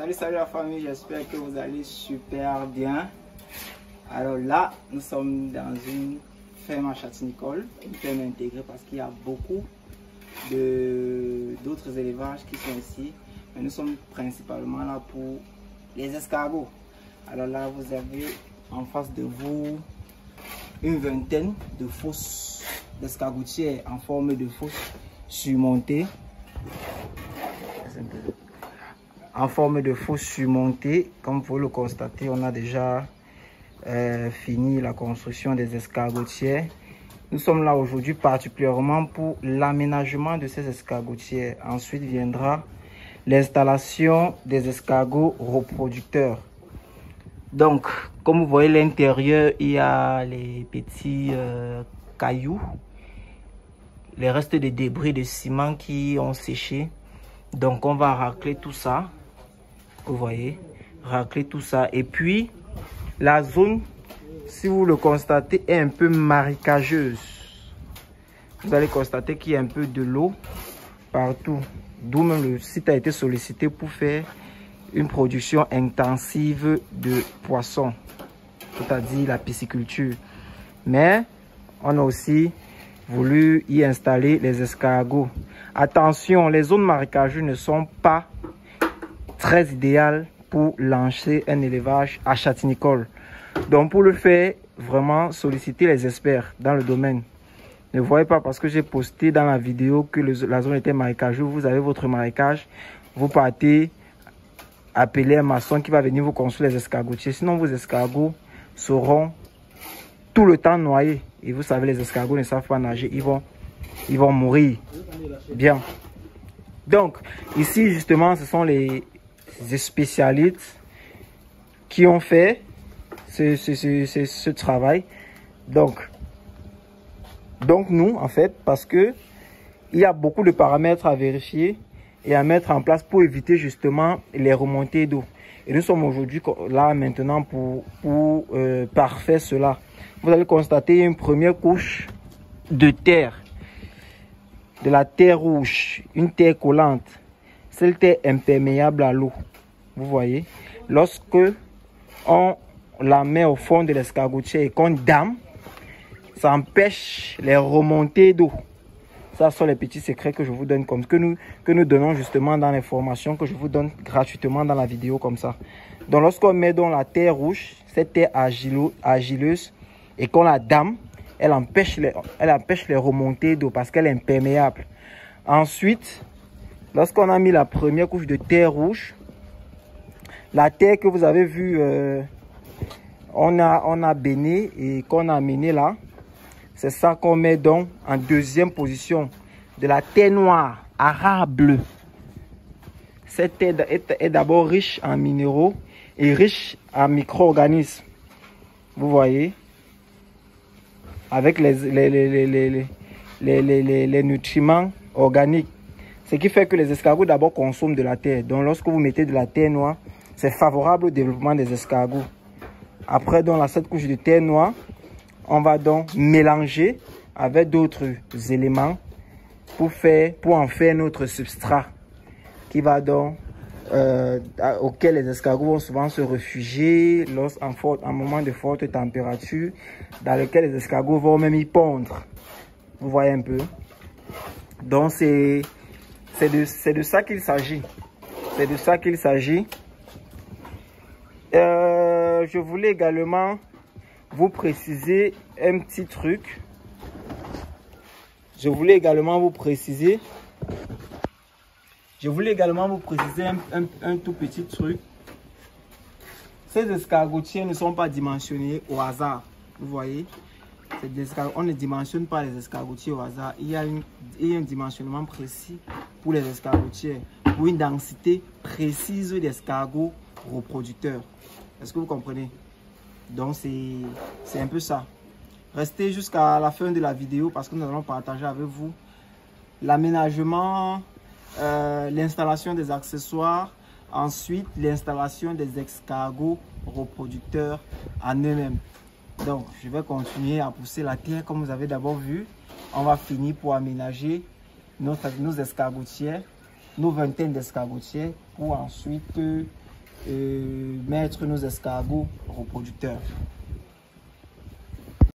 Salut la famille, j'espère que vous allez super bien. Alors là, nous sommes dans une ferme à Châtigny-Nicolle, une ferme intégrée parce qu'il y a beaucoup d'autres élevages qui sont ici. Mais nous sommes principalement là pour les escargots. Alors là, vous avez en face de vous une vingtaine de fosses d'escargotières en forme de fosse surmontée. En forme de fosse surmontée, comme vous pouvez le constater, on a déjà fini la construction des escargotières. Nous sommes là aujourd'hui particulièrement pour l'aménagement de ces escargotières. Ensuite viendra l'installation des escargots reproducteurs. Donc, comme vous voyez l'intérieur, il y a les petits cailloux, les restes de débris de ciment qui ont séché. Donc, on va racler tout ça. Vous voyez, racler tout ça. Et puis, la zone, si vous le constatez, est un peu marécageuse. Vous allez constater qu'il y a un peu de l'eau partout. D'où même le site a été sollicité pour faire une production intensive de poissons, c'est-à-dire la pisciculture. Mais on a aussi voulu y installer les escargots. Attention, les zones marécageuses ne sont pas très idéales pour lancer un élevage à Châtigny-Nicolle. Donc pour le faire, vraiment solliciter les experts dans le domaine. Ne voyez pas parce que j'ai posté dans la vidéo que la zone était marécageuse. Vous avez votre marécage, vous partez appeler un maçon qui va venir vous construire les escargotiers. Sinon vos escargots seront tout le temps noyés. Et vous savez, les escargots ne savent pas nager, ils vont mourir. Bien. Donc ici justement, ce sont les spécialistes qui ont fait ce travail. Donc nous, en fait, parce que il y a beaucoup de paramètres à vérifier et à mettre en place pour éviter justement les remontées d'eau. Et nous sommes aujourd'hui là maintenant pour parfaire cela. Vous allez constater une première couche de terre, de la terre rouge, une terre collante. Cette terre imperméable à l'eau. Vous voyez, lorsque on la met au fond de l'escargotier et qu'on dame, ça empêche les remontées d'eau. Ça sont les petits secrets que je vous donne, comme que nous donnons justement dans les formations que je vous donne gratuitement dans la vidéo comme ça. Donc lorsqu'on met dans la terre rouge, cette terre argileuse, et qu'on la dame, elle empêche les remontées d'eau parce qu'elle est imperméable. Ensuite, lorsqu'on a mis la première couche de terre rouge, la terre que vous avez vue, on a béné et qu'on a amené là, c'est ça qu'on met donc en deuxième position. De la terre noire, arable. Cette terre est d'abord riche en minéraux et riche en micro-organismes. Vous voyez, avec les nutriments organiques. Ce qui fait que les escargots d'abord consomment de la terre. Donc lorsque vous mettez de la terre noire, c'est favorable au développement des escargots. Après, dans cette couche de terre noire, on va donc mélanger avec d'autres éléments pour en faire notre substrat qui va donc auquel les escargots vont souvent se réfugier en moment de forte température, dans lequel les escargots vont même y pondre. Vous voyez un peu. Donc c'est de ça qu'il s'agit. C'est de ça qu'il s'agit. Je voulais également vous préciser un petit truc. Je voulais également vous préciser un tout petit truc. Ces escargotiers ne sont pas dimensionnés au hasard. Vous voyez, on ne dimensionne pas les escargotiers au hasard. Il y a un dimensionnement précis pour les escargotiers, pour une densité précise d'escargots reproducteurs. Est-ce que vous comprenez? Donc c'est un peu ça. Restez jusqu'à la fin de la vidéo parce que nous allons partager avec vous l'aménagement, l'installation des accessoires, ensuite l'installation des escargots reproducteurs en eux-mêmes. Donc je vais continuer à pousser la terre comme vous avez d'abord vu. On va finir pour aménager nos escargotières, nos vingtaines d'escargotières pour ensuite mettre nos escargots reproducteurs.